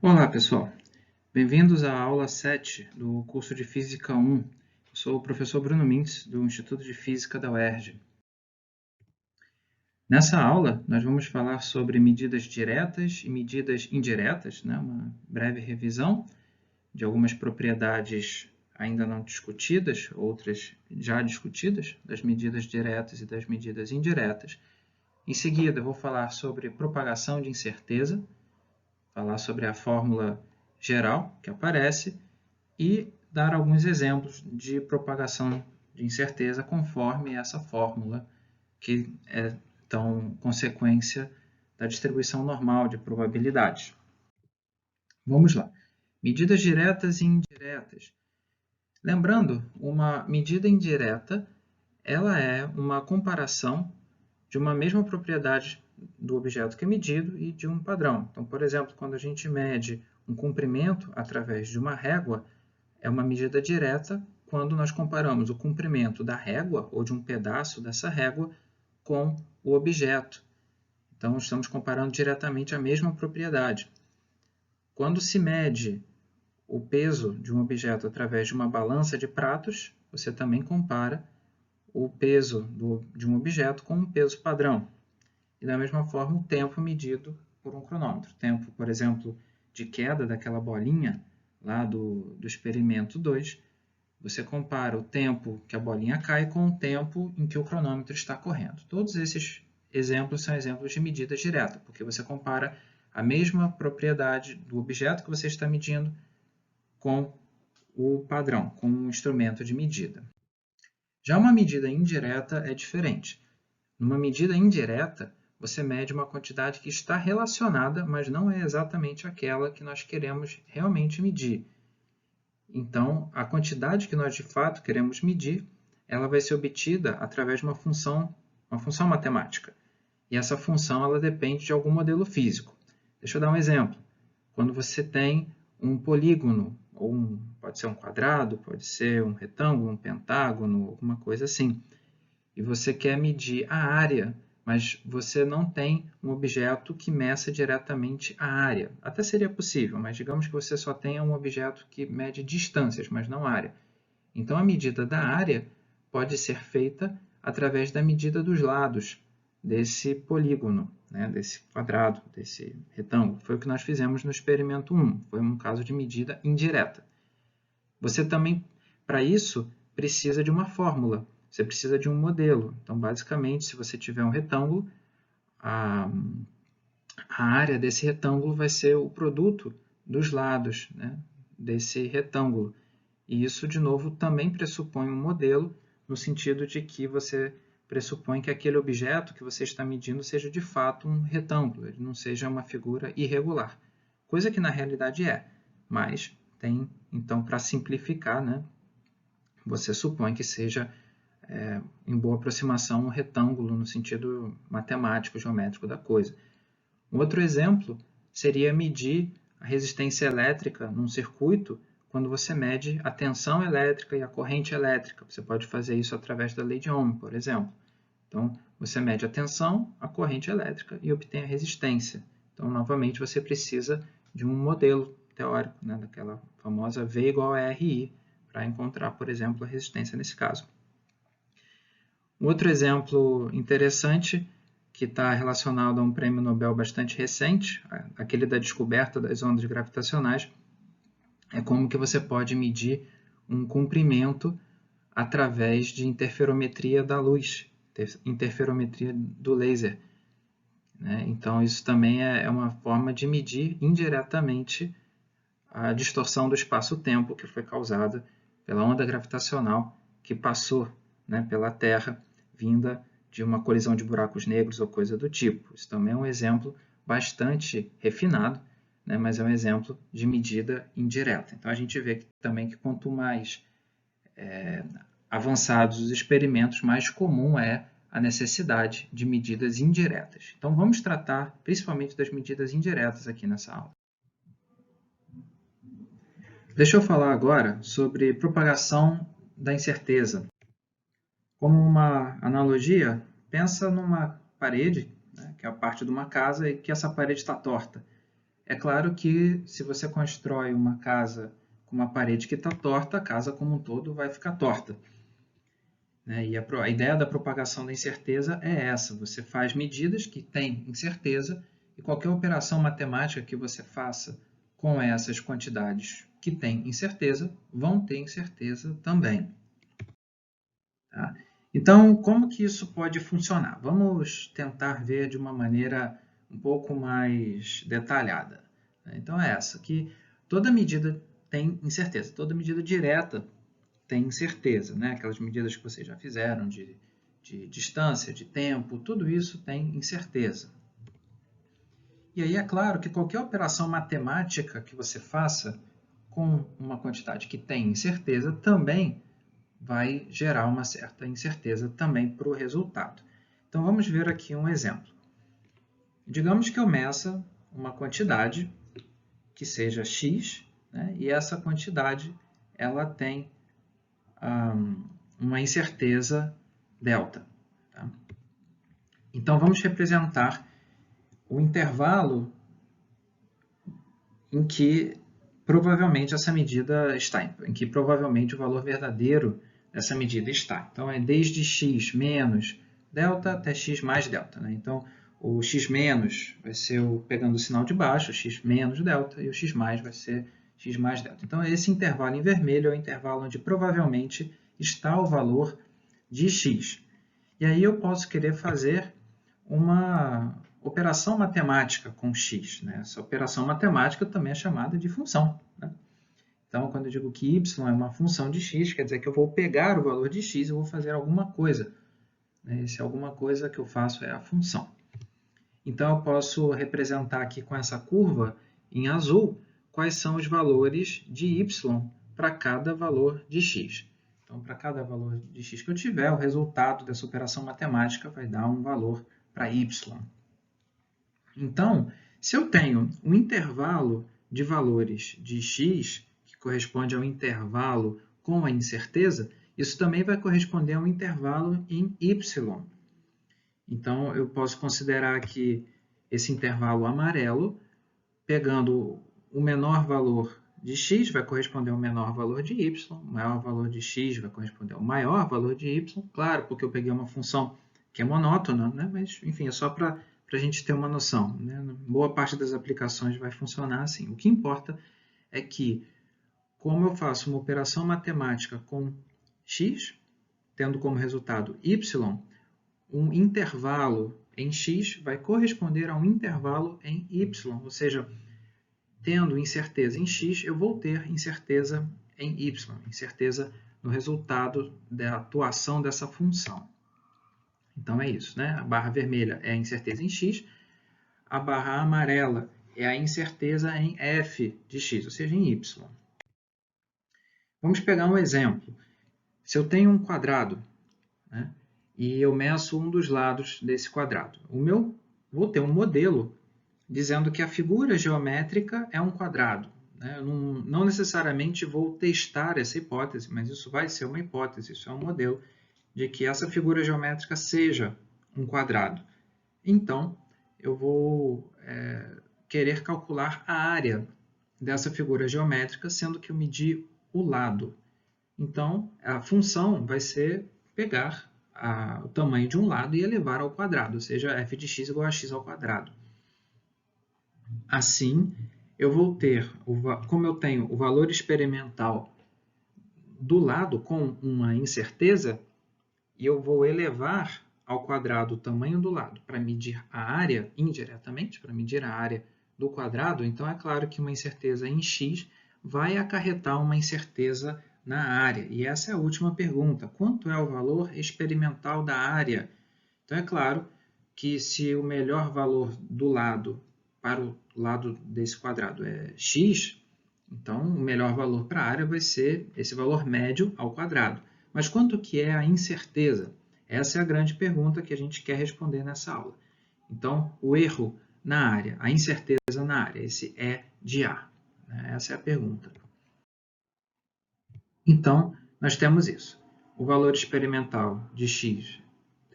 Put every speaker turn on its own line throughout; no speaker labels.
Olá, pessoal. Bem-vindos à aula 7 do curso de Física 1. Eu sou o professor Bruno Mintz, do Instituto de Física da UERJ. Nessa aula, nós vamos falar sobre medidas diretas e medidas indiretas, uma breve revisão de algumas propriedades ainda não discutidas, outras já discutidas, das medidas diretas e das medidas indiretas. Em seguida, eu vou falar sobre propagação de incerteza, falar sobre a fórmula geral que aparece e dar alguns exemplos de propagação de incerteza conforme essa fórmula, que é, então, consequência da distribuição normal de probabilidades. Vamos lá. Medidas diretas e indiretas. Lembrando, uma medida indireta ela é uma comparação de uma mesma propriedade do objeto que é medido e de um padrão. Então, por exemplo, quando a gente mede um comprimento através de uma régua, é uma medida direta quando nós comparamos o comprimento da régua ou de um pedaço dessa régua com o objeto. Então, estamos comparando diretamente a mesma propriedade. Quando se mede o peso de um objeto através de uma balança de pratos, você também compara o peso de um objeto com um peso padrão. E da mesma forma, o tempo medido por um cronômetro. O tempo, por exemplo, de queda daquela bolinha lá do experimento 2, você compara o tempo que a bolinha cai com o tempo em que o cronômetro está correndo. Todos esses exemplos são exemplos de medida direta, porque você compara a mesma propriedade do objeto que você está medindo com o padrão, com o instrumento de medida. Já uma medida indireta é diferente. Numa medida indireta, você mede uma quantidade que está relacionada, mas não é exatamente aquela que nós queremos realmente medir. Então, a quantidade que nós de fato queremos medir, ela vai ser obtida através de uma função matemática. E essa função ela depende de algum modelo físico. Deixa eu dar um exemplo. Quando você tem um polígono, pode ser um quadrado, pode ser um retângulo, um pentágono, alguma coisa assim, e você quer medir a área, mas você não tem um objeto que meça diretamente a área. Até seria possível, mas digamos que você só tenha um objeto que mede distâncias, mas não área. Então, a medida da área pode ser feita através da medida dos lados desse polígono, desse quadrado, desse retângulo. Foi o que nós fizemos no experimento 1. Foi um caso de medida indireta. Você também, para isso, precisa de uma fórmula. Você precisa de um modelo. Então, basicamente, se você tiver um retângulo, a área desse retângulo vai ser o produto dos lados desse retângulo. E isso, de novo, também pressupõe um modelo, no sentido de que você pressupõe que aquele objeto que você está medindo seja de fato um retângulo, ele não seja uma figura irregular. Coisa que na realidade é, mas tem, então, para simplificar, você supõe que seja, em boa aproximação, um retângulo no sentido matemático, geométrico da coisa. Um outro exemplo seria medir a resistência elétrica num circuito quando você mede a tensão elétrica e a corrente elétrica. Você pode fazer isso através da lei de Ohm, por exemplo. Então, você mede a tensão, a corrente elétrica e obtém a resistência. Então, novamente, você precisa de um modelo teórico, daquela famosa V igual a RI, para encontrar, por exemplo, a resistência nesse caso. Um outro exemplo interessante que está relacionado a um prêmio Nobel bastante recente, aquele da descoberta das ondas gravitacionais, é como que você pode medir um comprimento através de interferometria da luz, interferometria do laser. Então, isso também é uma forma de medir indiretamente a distorção do espaço-tempo que foi causada pela onda gravitacional que passou pela Terra, vinda de uma colisão de buracos negros ou coisa do tipo. Isso também é um exemplo bastante refinado, mas é um exemplo de medida indireta. Então, a gente vê também que quanto mais avançados os experimentos, mais comum é a necessidade de medidas indiretas. Então, vamos tratar principalmente das medidas indiretas aqui nessa aula. Deixa eu falar agora sobre propagação da incerteza. Como uma analogia, pensa numa parede, que é a parte de uma casa, e que essa parede está torta. É claro que se você constrói uma casa com uma parede que está torta, a casa como um todo vai ficar torta. E a ideia da propagação da incerteza é essa: você faz medidas que têm incerteza e qualquer operação matemática que você faça com essas quantidades que têm incerteza vão ter incerteza também. Tá? Então, como que isso pode funcionar? Vamos tentar ver de uma maneira um pouco mais detalhada. Então, é essa, que toda medida tem incerteza, toda medida direta tem incerteza, né? Aquelas medidas que vocês já fizeram de distância, de tempo, tudo isso tem incerteza. E aí é claro que qualquer operação matemática que você faça com uma quantidade que tem incerteza também vai gerar uma certa incerteza também para o resultado. Então vamos ver aqui um exemplo. Digamos que eu meça uma quantidade que seja x, né? E essa quantidade ela tem uma incerteza delta. Tá? Então, vamos representar o intervalo em que provavelmente essa medida está, em que provavelmente o valor verdadeiro dessa medida está. Então, é desde x menos delta até x mais delta. Né? Então, o x menos vai ser pegando o sinal de baixo, x menos delta, e o x mais vai ser x mais delta. Então, esse intervalo em vermelho é o intervalo onde provavelmente está o valor de x. E aí eu posso querer fazer uma operação matemática com x. Né? Essa operação matemática também é chamada de função. Né? Então, quando eu digo que y é uma função de x, quer dizer que eu vou pegar o valor de x e vou fazer alguma coisa. Né? Esse alguma coisa que eu faço é a função. Então, eu posso representar aqui com essa curva em azul quais são os valores de y para cada valor de x. Então, para cada valor de x que eu tiver, o resultado dessa operação matemática vai dar um valor para y. Então, se eu tenho um intervalo de valores de x, que corresponde ao intervalo com a incerteza, isso também vai corresponder a um intervalo em y. Então, eu posso considerar aqui esse intervalo amarelo, pegando o menor valor de x, vai corresponder ao menor valor de y, o maior valor de x vai corresponder ao maior valor de y, claro, porque eu peguei uma função que é monótona, né? Mas, enfim, é só para a gente ter uma noção. Né? Boa parte das aplicações vai funcionar assim. O que importa é que, como eu faço uma operação matemática com x, tendo como resultado y, um intervalo em x vai corresponder a um intervalo em y, ou seja, tendo incerteza em x, eu vou ter incerteza em y, incerteza no resultado da atuação dessa função. Então é isso, né? A barra vermelha é a incerteza em x, a barra amarela é a incerteza em f de x, ou seja, em y. Vamos pegar um exemplo. Se eu tenho um quadrado, né? E eu meço um dos lados desse quadrado. Vou ter um modelo dizendo que a figura geométrica é um quadrado. Né? Eu não necessariamente vou testar essa hipótese, mas isso vai ser uma hipótese, isso é um modelo de que essa figura geométrica seja um quadrado. Então, eu vou querer calcular a área dessa figura geométrica, sendo que eu medi o lado. Então, a função vai ser pegar o tamanho de um lado e elevar ao quadrado, ou seja, f de x igual a x ao quadrado. Assim, eu vou ter, como eu tenho o valor experimental do lado com uma incerteza, e eu vou elevar ao quadrado o tamanho do lado para medir a área indiretamente, para medir a área do quadrado, então é claro que uma incerteza em x vai acarretar uma incerteza na área. E essa é a última pergunta. Quanto é o valor experimental da área? Então, é claro que se o melhor valor do lado para o lado desse quadrado é x, então o melhor valor para a área vai ser esse valor médio ao quadrado. Mas quanto que é a incerteza? Essa é a grande pergunta que a gente quer responder nessa aula. Então, o erro na área, a incerteza na área, esse E de A. Essa é a pergunta. Então, nós temos isso. O valor experimental de x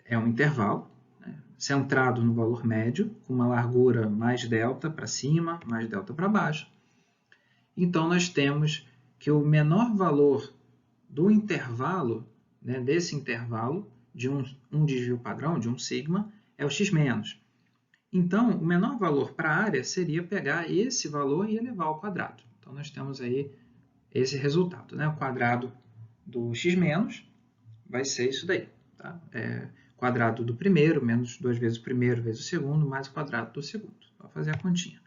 é um intervalo, né? centrado no valor médio, com uma largura mais delta para cima, mais delta para baixo. Então, nós temos que o menor valor do intervalo, né, desse intervalo, de um desvio padrão, de um sigma, é o x-. Então, o menor valor para a área seria pegar esse valor e elevar ao quadrado. Então, nós temos aí esse resultado, né? O quadrado do x- vai ser isso daí. Tá? Quadrado do primeiro, menos 2 vezes o primeiro, vezes o segundo, mais o quadrado do segundo. Vou fazer a continha.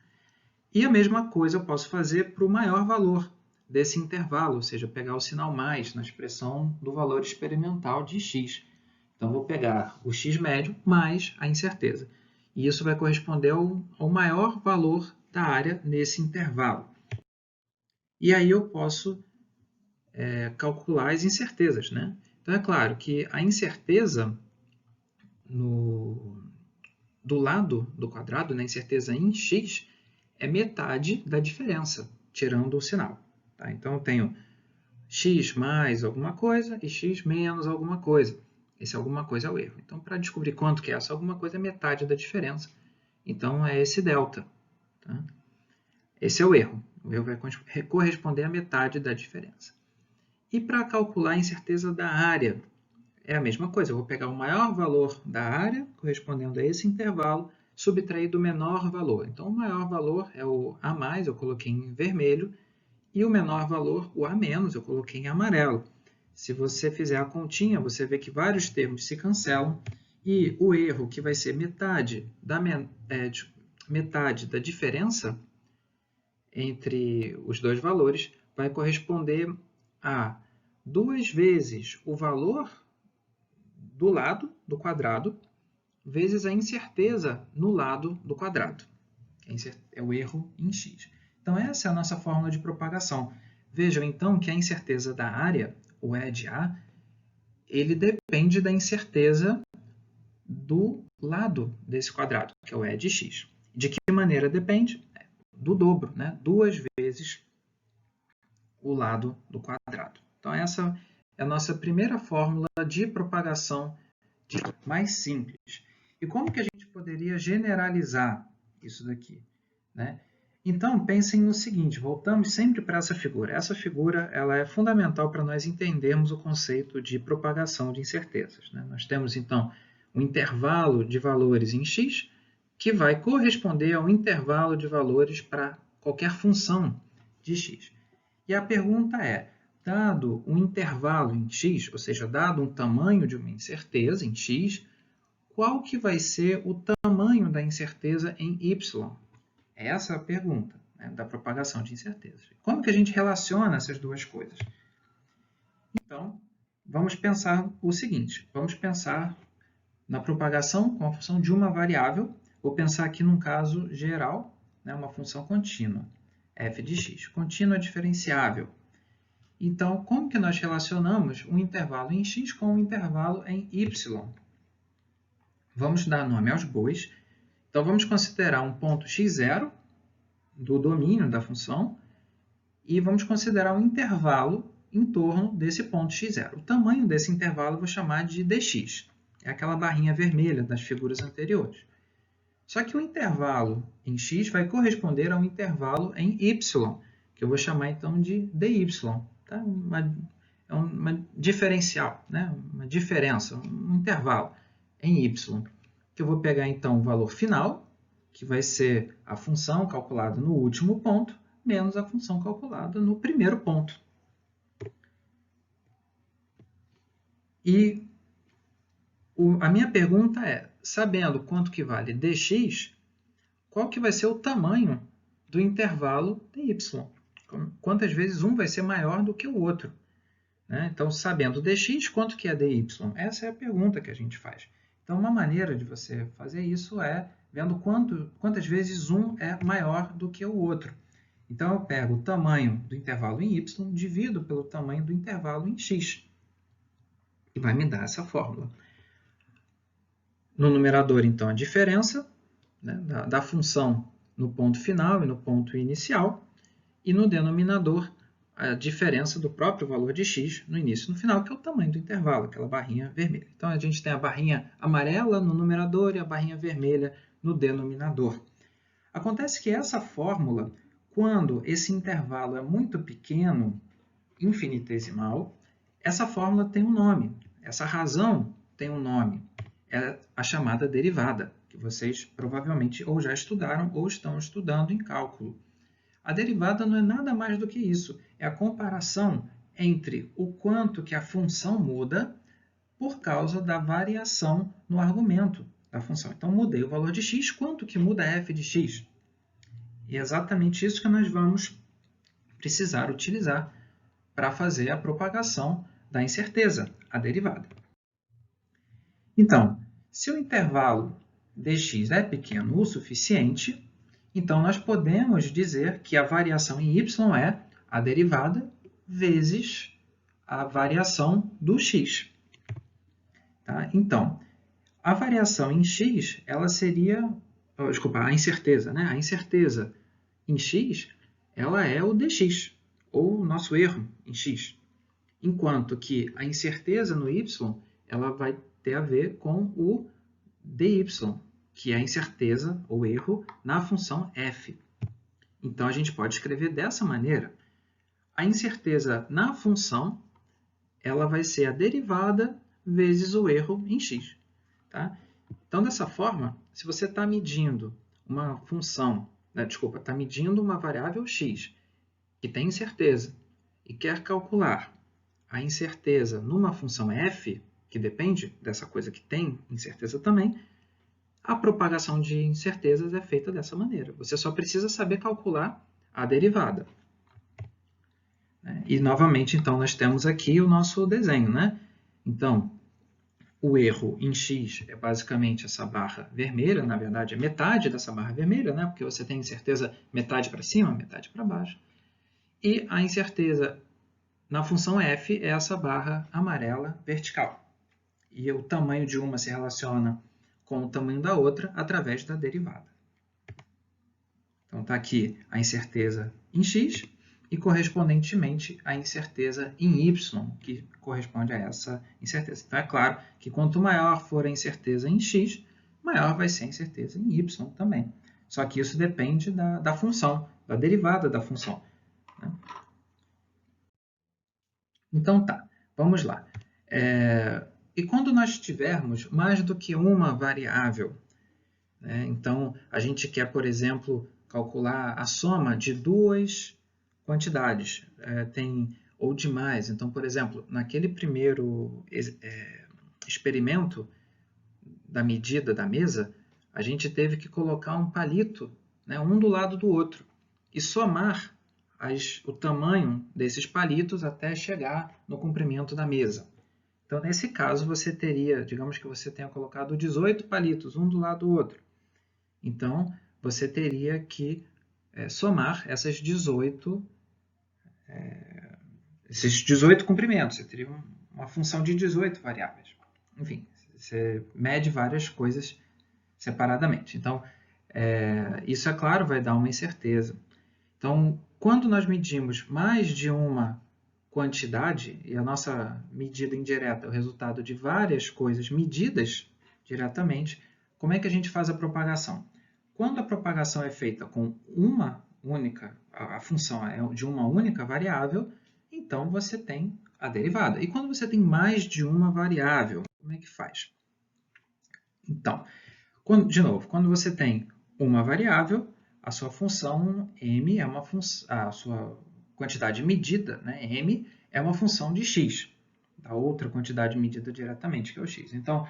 E a mesma coisa eu posso fazer para o maior valor desse intervalo, ou seja, pegar o sinal mais na expressão do valor experimental de x. Então, vou pegar o x médio mais a incerteza. E isso vai corresponder ao maior valor da área nesse intervalo. E aí eu posso calcular as incertezas, né? Então, é claro que a incerteza do lado do quadrado, né, a incerteza em x, é metade da diferença, tirando o sinal. Tá? Então, eu tenho x mais alguma coisa e x menos alguma coisa. Esse alguma coisa é o erro. Então, para descobrir quanto que é essa alguma coisa, é metade da diferença. Então, é esse delta. Tá? Esse é o erro. O erro vai corresponder à metade da diferença. E para calcular a incerteza da área, é a mesma coisa. Eu vou pegar o maior valor da área, correspondendo a esse intervalo, subtrair do menor valor. Então, o maior valor é o A+, eu coloquei em vermelho, e o menor valor, o A-, eu coloquei em amarelo. Se você fizer a continha, você vê que vários termos se cancelam, e o erro, que vai ser metade da diferença entre os dois valores, vai corresponder a 2 vezes o valor do lado do quadrado vezes a incerteza no lado do quadrado. É o erro em x. Então, essa é a nossa fórmula de propagação. Vejam, então, que a incerteza da área, o E de A, ele depende da incerteza do lado desse quadrado, que é o E de x. De que maneira depende? Do dobro, né? 2 vezes o lado do quadrado. Então, essa é a nossa primeira fórmula de propagação mais simples. E como que a gente poderia generalizar isso daqui? Né? Então, pensem no seguinte, voltamos sempre para essa figura. Essa figura ela é fundamental para nós entendermos o conceito de propagação de incertezas. Né? Nós temos, então, um intervalo de valores em x, que vai corresponder ao intervalo de valores para qualquer função de x. E a pergunta é, dado um intervalo em x, ou seja, dado um tamanho de uma incerteza em x, qual que vai ser o tamanho da incerteza em y? Essa é a pergunta, né, da propagação de incertezas. Como que a gente relaciona essas duas coisas? Então, vamos pensar o seguinte, vamos pensar na propagação com a função de uma variável, vou pensar aqui num caso geral, né, uma função contínua, f de x, contínua diferenciável. Então, como que nós relacionamos um intervalo em x com um intervalo em y? Vamos dar nome aos bois. Então, vamos considerar um ponto x0 do domínio da função e vamos considerar um intervalo em torno desse ponto x0. O tamanho desse intervalo eu vou chamar de dx. É aquela barrinha vermelha das figuras anteriores. Só que o intervalo em x vai corresponder a um intervalo em y, que eu vou chamar então de dy. Tá? É uma diferencial, né? Uma diferença, um intervalo em y. Que eu vou pegar então o valor final, que vai ser a função calculada no último ponto, menos a função calculada no primeiro ponto. E a minha pergunta é, sabendo quanto que vale dx, qual que vai ser o tamanho do intervalo dy? Quantas vezes um vai ser maior do que o outro? Né? Então, sabendo dx, quanto que é dy? Essa é a pergunta que a gente faz. Então, uma maneira de você fazer isso é vendo quantas vezes um é maior do que o outro. Então, eu pego o tamanho do intervalo em y, divido pelo tamanho do intervalo em x. E vai me dar essa fórmula. No numerador, então, a diferença, né, da função no ponto final e no ponto inicial. E no denominador, a diferença do próprio valor de x no início e no final, que é o tamanho do intervalo, aquela barrinha vermelha. Então, a gente tem a barrinha amarela no numerador e a barrinha vermelha no denominador. Acontece que essa fórmula, quando esse intervalo é muito pequeno, infinitesimal, essa fórmula tem um nome, essa razão tem um nome, é a chamada derivada, que vocês provavelmente ou já estudaram ou estão estudando em cálculo. A derivada não é nada mais do que isso, é a comparação entre o quanto que a função muda por causa da variação no argumento da função. Então, mudei o valor de x, quanto que muda f de x? E é exatamente isso que nós vamos precisar utilizar para fazer a propagação da incerteza, a derivada. Então, se o intervalo dx é pequeno o suficiente, então nós podemos dizer que a variação em y é a derivada vezes a variação do x. Tá? Então, a variação em x, ela seria... Desculpa, a incerteza, né? A incerteza em x, ela é o dx, ou o nosso erro em x. Enquanto que a incerteza no y, ela vai ter a ver com o dy, que é a incerteza ou erro na função f. Então, a gente pode escrever dessa maneira. A incerteza na função, ela vai ser a derivada vezes o erro em x. Tá? Então, dessa forma, se você está medindo uma função, está medindo uma variável x, que tem incerteza, e quer calcular a incerteza numa função f, que depende dessa coisa que tem incerteza também, a propagação de incertezas é feita dessa maneira. Você só precisa saber calcular a derivada. E, novamente, então, nós temos aqui o nosso desenho, né? Então, o erro em x é basicamente essa barra vermelha, na verdade, é metade dessa barra vermelha, né? Porque você tem incerteza metade para cima, metade para baixo. E a incerteza na função f é essa barra amarela vertical. E o tamanho de uma se relaciona com o tamanho da outra através da derivada. Então, está aqui a incerteza em x e, correspondentemente, a incerteza em y, que corresponde a essa incerteza. Então, é claro que quanto maior for a incerteza em x, maior vai ser a incerteza em y também. Só que isso depende da função, da derivada da função. Né? Então, tá, vamos lá. E quando nós tivermos mais do que uma variável, né? Então, a gente quer, por exemplo, calcular a soma de duas quantidades, ou de mais. Então, por exemplo, naquele primeiro experimento da medida da mesa, a gente teve que colocar um palito, né, um do lado do outro, e somar o tamanho desses palitos até chegar no comprimento da mesa. Então, nesse caso, você teria, digamos que você tenha colocado 18 palitos, um do lado do outro. Então, você teria que somar esses 18 comprimentos. Você teria uma função de 18 variáveis. Enfim, você mede várias coisas separadamente. Então, isso, é claro, vai dar uma incerteza. Então, quando nós medimos mais de uma quantidade, e a nossa medida indireta é o resultado de várias coisas medidas diretamente, como é que a gente faz a propagação? Quando a propagação é feita com uma única, a função é de uma única variável, então você tem a derivada. E quando você tem mais de uma variável, como é que faz? Então, de novo, quando você tem uma variável, a sua função m é uma a sua quantidade medida, né, m, é uma função de x, da outra quantidade medida diretamente, que é o x. Então,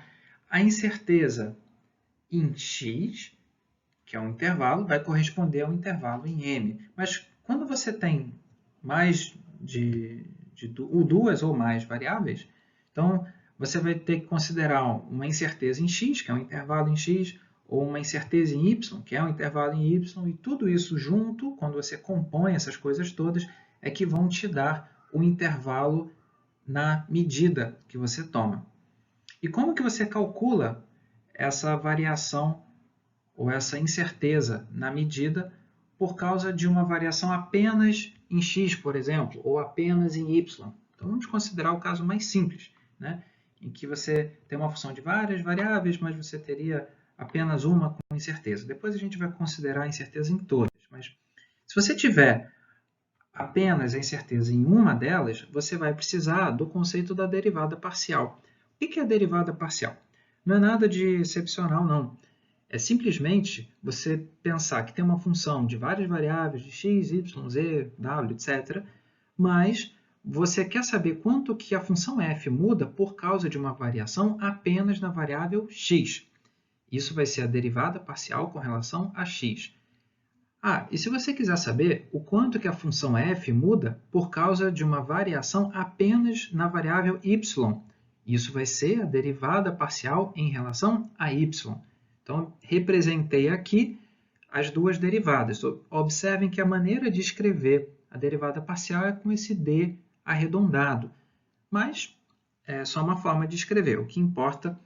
a incerteza em x, que é um intervalo, vai corresponder ao intervalo em m. Mas quando você tem mais de duas ou mais variáveis, então você vai ter que considerar uma incerteza em x, que é um intervalo em x, ou uma incerteza em y, que é um intervalo em y, e tudo isso junto, quando você compõe essas coisas todas, é que vão te dar o intervalo na medida que você toma. E como que você calcula essa variação ou essa incerteza na medida por causa de uma variação apenas em x, por exemplo, ou apenas em y. Então, vamos considerar o caso mais simples, né? Em que você tem uma função de várias variáveis, mas você teria apenas uma com incerteza. Depois a gente vai considerar a incerteza em todas, mas se você tiver apenas a incerteza em uma delas, você vai precisar do conceito da derivada parcial. O que é a derivada parcial? Não é nada de excepcional, não. É simplesmente você pensar que tem uma função de várias variáveis, de x, y, z, w, etc., mas você quer saber quanto que a função f muda por causa de uma variação apenas na variável x. Isso vai ser a derivada parcial com relação a x. E se você quiser saber o quanto que a função f muda por causa de uma variação apenas na variável y, isso vai ser a derivada parcial em relação a y. Então, representei aqui as duas derivadas. Observem que a maneira de escrever a derivada parcial é com esse d arredondado, mas é só uma forma de escrever. O que importa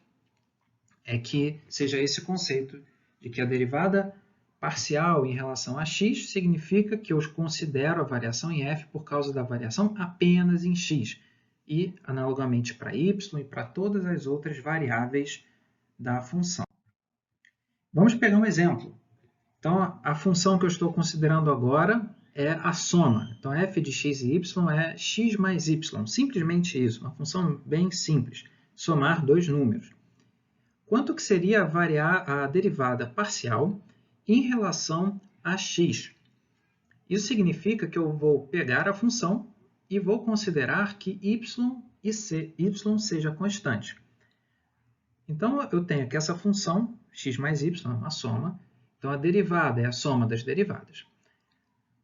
é que seja esse conceito de que a derivada parcial em relação a x significa que eu considero a variação em f por causa da variação apenas em x. E, analogamente para y e para todas as outras variáveis da função. Vamos pegar um exemplo. Então, a função que eu estou considerando agora é a soma. Então, f de x e y é x mais y. Simplesmente isso, uma função bem simples. Somar dois números. Quanto que seria a derivada parcial em relação a x? Isso significa que eu vou pegar a função e vou considerar que y seja constante. Então, eu tenho aqui essa função, x mais y, é uma soma. Então, a derivada é a soma das derivadas.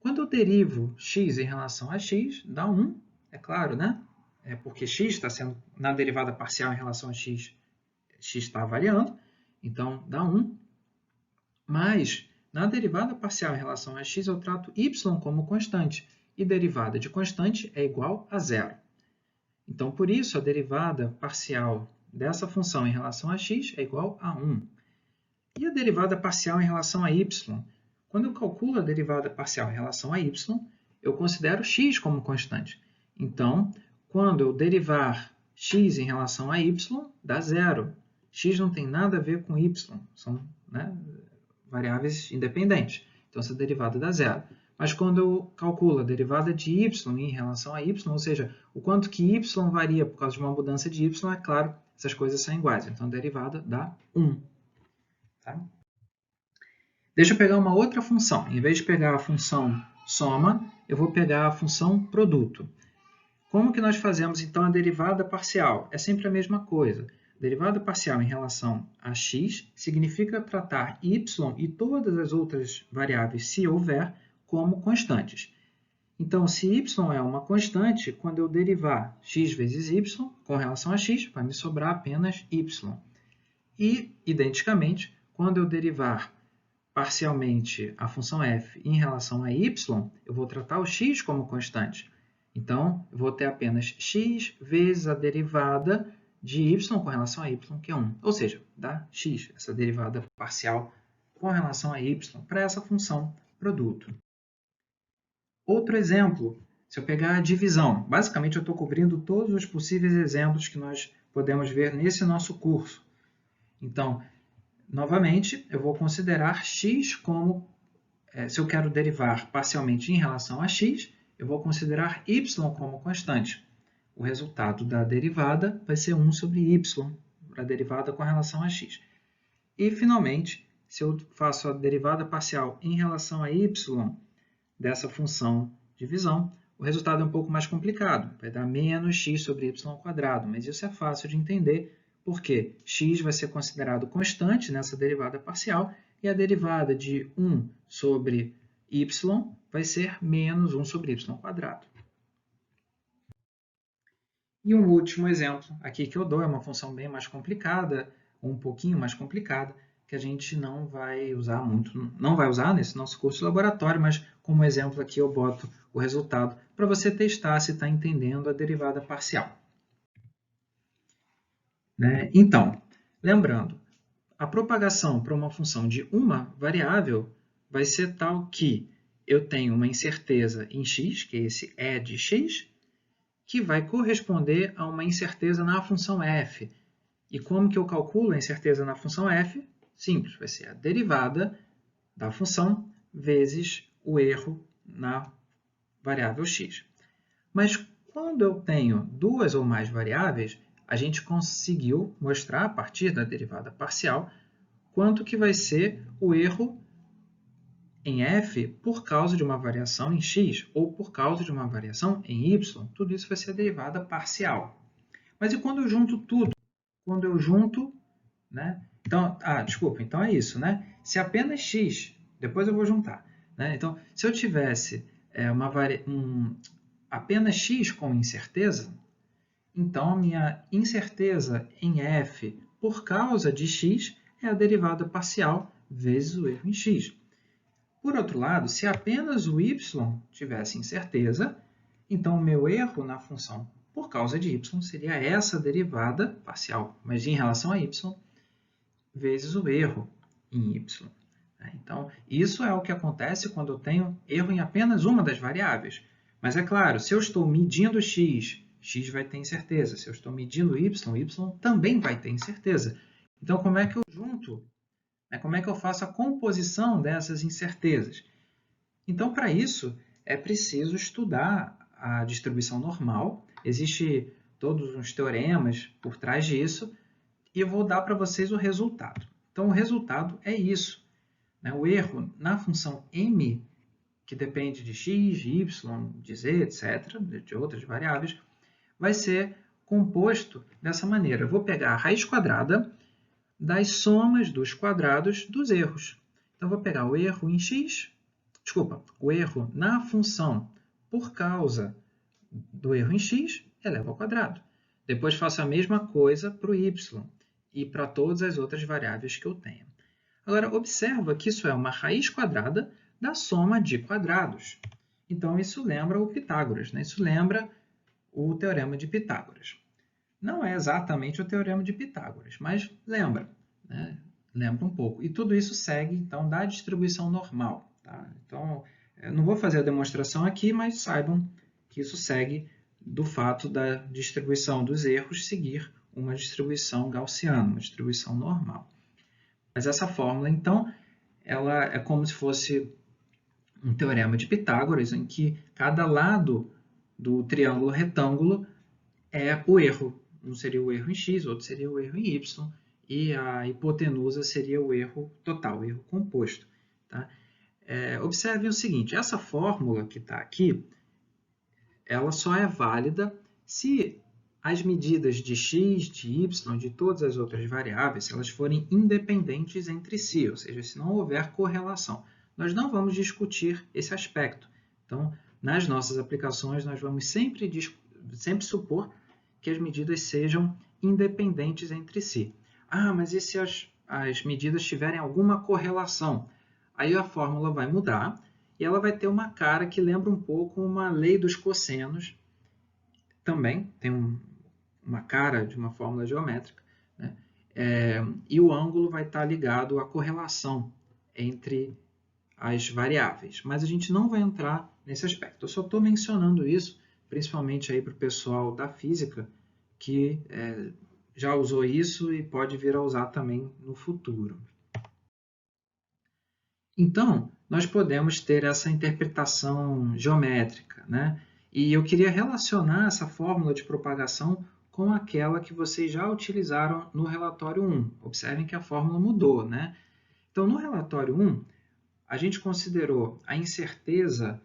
Quando eu derivo x em relação a x, dá 1, é claro, né? É porque x está sendo, na derivada parcial em relação a x está variando, então dá 1. Mas, na derivada parcial em relação a x, eu trato y como constante, e derivada de constante é igual a zero. Então, por isso, a derivada parcial dessa função em relação a x é igual a 1. E a derivada parcial em relação a y? Quando eu calculo a derivada parcial em relação a y, eu considero x como constante. Então, quando eu derivar x em relação a y, dá zero. X não tem nada a ver com y, são variáveis independentes. Então, essa derivada dá zero. Mas quando eu calculo a derivada de y em relação a y, ou seja, o quanto que y varia por causa de uma mudança de y, é claro, essas coisas são iguais. Então, a derivada dá 1. Tá? Deixa eu pegar uma outra função. Em vez de pegar a função soma, eu vou pegar a função produto. Como que nós fazemos, então, a derivada parcial? É sempre a mesma coisa. Derivada parcial em relação a x significa tratar y e todas as outras variáveis, se houver, como constantes. Então, se y é uma constante, quando eu derivar x vezes y com relação a x, vai me sobrar apenas y. E, identicamente, quando eu derivar parcialmente a função f em relação a y, eu vou tratar o x como constante. Então, eu vou ter apenas x vezes a derivada de y com relação a y, que é 1. Ou seja, dá x, essa derivada parcial com relação a y, para essa função produto. Outro exemplo, se eu pegar a divisão. Basicamente, eu estou cobrindo todos os possíveis exemplos que nós podemos ver nesse nosso curso. Então, novamente, eu vou considerar x como, se eu quero derivar parcialmente em relação a x, eu vou considerar y como constante. O resultado da derivada vai ser 1 sobre y, para a derivada com relação a x. E, finalmente, se eu faço a derivada parcial em relação a y dessa função divisão, o resultado é um pouco mais complicado. Vai dar menos x sobre y², mas isso é fácil de entender, porque x vai ser considerado constante nessa derivada parcial e a derivada de 1 sobre y vai ser menos 1 sobre y². E um último exemplo aqui que eu dou é uma função bem mais complicada, ou um pouquinho mais complicada, que a gente não vai usar muito, não vai usar nesse nosso curso de laboratório, mas como exemplo aqui eu boto o resultado para você testar se está entendendo a derivada parcial. Então, lembrando, a propagação para uma função de uma variável vai ser tal que eu tenho uma incerteza em x, que é esse E de x, que vai corresponder a uma incerteza na função f. E como que eu calculo a incerteza na função f? Simples, vai ser a derivada da função vezes o erro na variável x. Mas quando eu tenho duas ou mais variáveis, a gente conseguiu mostrar, a partir da derivada parcial, quanto que vai ser o erro em f por causa de uma variação em x ou por causa de uma variação em y. Tudo isso vai ser a derivada parcial. Mas e quando eu junto tudo? Quando eu junto, né? Então, desculpa, então é isso, né? Se apenas x, depois eu vou juntar, né? Então, se eu tivesse apenas x com incerteza, então a minha incerteza em f por causa de x é a derivada parcial vezes o erro em x. Por outro lado, se apenas o y tivesse incerteza, então o meu erro na função por causa de y seria essa derivada parcial, mas em relação a y, vezes o erro em y. Então, isso é o que acontece quando eu tenho erro em apenas uma das variáveis. Mas é claro, se eu estou medindo x, x vai ter incerteza. Se eu estou medindo y, y também vai ter incerteza. Então, como é que eu junto? Como é que eu faço a composição dessas incertezas? Então, para isso, é preciso estudar a distribuição normal. Existem todos uns teoremas por trás disso, e eu vou dar para vocês o resultado. Então, o resultado é isso. O erro na função m, que depende de x, de y, de z, etc., de outras variáveis, vai ser composto dessa maneira. Eu vou pegar a raiz quadrada das somas dos quadrados dos erros. Então, eu vou pegar o erro em x, o erro na função por causa do erro em x eleva ao quadrado. Depois faço a mesma coisa para o y e para todas as outras variáveis que eu tenho. Agora, observa que isso é uma raiz quadrada da soma de quadrados. Então, isso lembra o Pitágoras, né? Isso lembra o Teorema de Pitágoras. Não é exatamente o Teorema de Pitágoras, mas lembra, né? Lembra um pouco. E tudo isso segue, então, da distribuição normal. Tá? Então, eu não vou fazer a demonstração aqui, mas saibam que isso segue do fato da distribuição dos erros seguir uma distribuição gaussiana, uma distribuição normal. Mas essa fórmula, então, ela é como se fosse um teorema de Pitágoras, em que cada lado do triângulo retângulo é o erro. Um seria o erro em x, outro seria o erro em y, e a hipotenusa seria o erro total, o erro composto. Tá? Observem o seguinte, essa fórmula que está aqui, ela só é válida se as medidas de x, de y, de todas as outras variáveis, se elas forem independentes entre si, ou seja, se não houver correlação. Nós não vamos discutir esse aspecto. Então, nas nossas aplicações, nós vamos sempre supor que as medidas sejam independentes entre si. Mas e se as medidas tiverem alguma correlação? Aí a fórmula vai mudar e ela vai ter uma cara que lembra um pouco uma lei dos cossenos. Também tem uma cara de uma fórmula geométrica, né? E o ângulo vai estar ligado à correlação entre as variáveis. Mas a gente não vai entrar nesse aspecto. Eu só estou mencionando isso, principalmente aí para o pessoal da física, que já usou isso e pode vir a usar também no futuro. Então, nós podemos ter essa interpretação geométrica, né? E eu queria relacionar essa fórmula de propagação com aquela que vocês já utilizaram no relatório 1. Observem que a fórmula mudou, né? Então, no relatório 1, a gente considerou a incerteza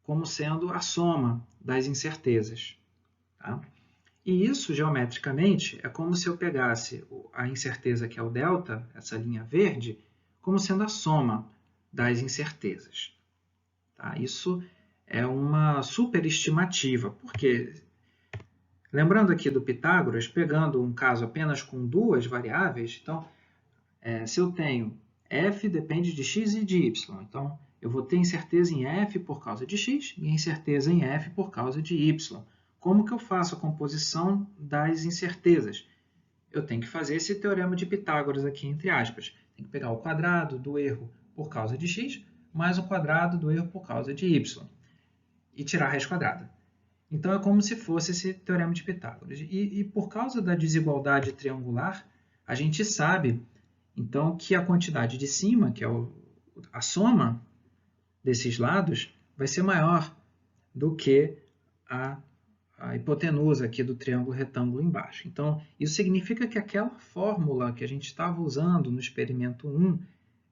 como sendo a soma das incertezas. Tá? E isso, geometricamente, é como se eu pegasse a incerteza, que é o delta, essa linha verde, como sendo a soma das incertezas. Tá? Isso é uma superestimativa, porque, lembrando aqui do Pitágoras, pegando um caso apenas com duas variáveis, então, se eu tenho f depende de x e de y, então eu vou ter incerteza em f por causa de x e incerteza em f por causa de y. Como que eu faço a composição das incertezas? Eu tenho que fazer esse teorema de Pitágoras aqui, entre aspas. Tem que pegar o quadrado do erro por causa de x, mais o quadrado do erro por causa de y, e tirar a raiz quadrada. Então, é como se fosse esse teorema de Pitágoras. E por causa da desigualdade triangular, a gente sabe, então, que a quantidade de cima, que é a soma desses lados, vai ser maior do que a hipotenusa aqui do triângulo retângulo embaixo. Então, isso significa que aquela fórmula que a gente estava usando no experimento 1,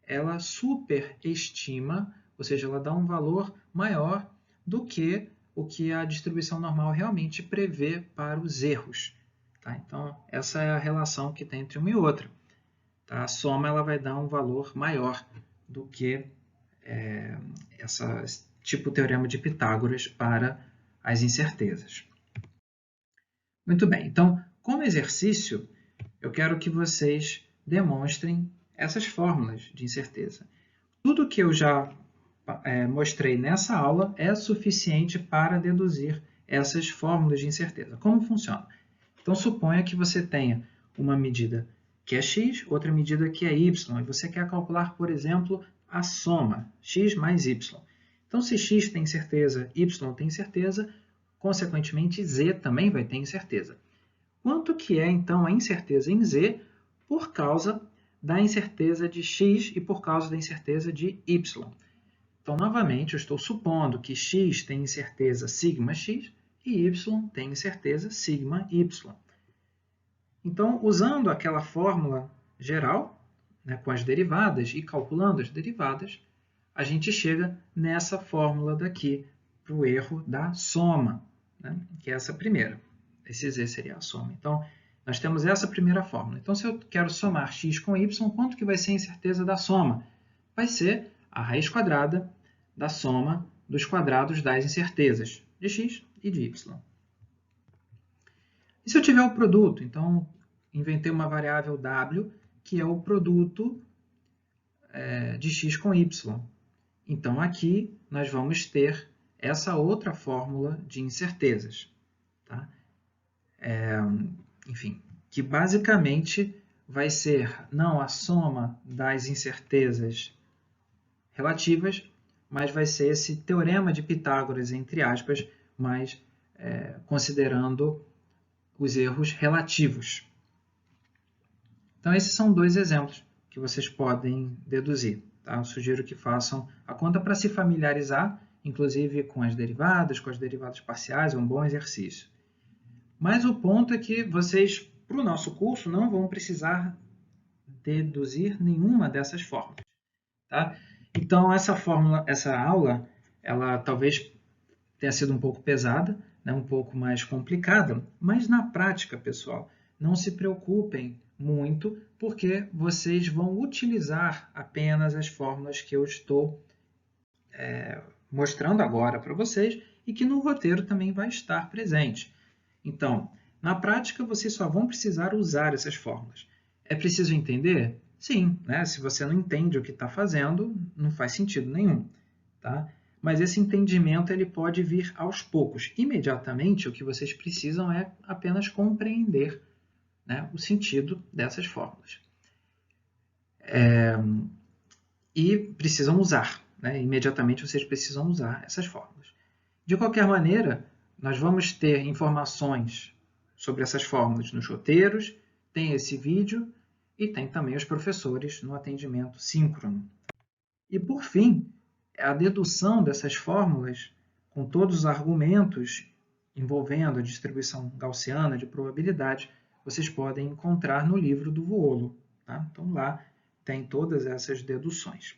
ela superestima, ou seja, ela dá um valor maior do que o que a distribuição normal realmente prevê para os erros. Tá? Então, essa é a relação que tem entre uma e outra. Tá? A soma ela vai dar um valor maior do que esse tipo teorema de Pitágoras para as incertezas. Muito bem, então, como exercício, eu quero que vocês demonstrem essas fórmulas de incerteza. Tudo que eu já mostrei nessa aula é suficiente para deduzir essas fórmulas de incerteza. Como funciona? Então, suponha que você tenha uma medida que é x, outra medida que é y, e você quer calcular, por exemplo, a soma, x mais y. Então, se x tem incerteza, y tem incerteza, consequentemente, z também vai ter incerteza. Quanto que é, então, a incerteza em z por causa da incerteza de x e por causa da incerteza de y? Então, novamente, eu estou supondo que x tem incerteza σx e y tem incerteza σy. Então, usando aquela fórmula geral, né, com as derivadas e calculando as derivadas, a gente chega nessa fórmula daqui para o erro da soma, né, que é essa primeira. Esse z seria a soma. Então, nós temos essa primeira fórmula. Então, se eu quero somar x com y, quanto que vai ser a incerteza da soma? Vai ser a raiz quadrada da soma dos quadrados das incertezas de x e de y. E se eu tiver o produto? Então, inventei uma variável w, que é o produto de x com y. Então, aqui nós vamos ter essa outra fórmula de incertezas. Tá? Enfim, que basicamente vai ser não a soma das incertezas relativas, mas vai ser esse teorema de Pitágoras, entre aspas, mas considerando os erros relativos. Então, esses são dois exemplos que vocês podem deduzir. Tá? Eu sugiro que façam a conta para se familiarizar, inclusive com as derivadas parciais, é um bom exercício. Mas o ponto é que vocês, para o nosso curso, não vão precisar deduzir nenhuma dessas fórmulas. Tá? Então, essa aula, ela talvez tenha sido um pouco pesada, né, um pouco mais complicada, mas na prática, pessoal, não se preocupem muito, porque vocês vão utilizar apenas as fórmulas que eu estou mostrando agora para vocês e que no roteiro também vai estar presente. Então, na prática, vocês só vão precisar usar essas fórmulas. É preciso entender? Sim, né? Se você não entende o que está fazendo, não faz sentido nenhum. Tá? Mas esse entendimento ele pode vir aos poucos. Imediatamente, o que vocês precisam é apenas compreender, né, o sentido dessas fórmulas. E precisam usar. Né? Imediatamente, vocês precisam usar essas fórmulas. De qualquer maneira, nós vamos ter informações sobre essas fórmulas nos roteiros, tem esse vídeo e tem também os professores no atendimento síncrono. E, por fim, a dedução dessas fórmulas, com todos os argumentos envolvendo a distribuição gaussiana de probabilidade, vocês podem encontrar no livro do Vuolo. Tá? Então, lá tem todas essas deduções.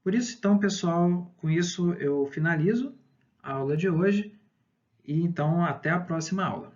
Por isso, então, pessoal, com isso eu finalizo a aula de hoje e, então, até a próxima aula.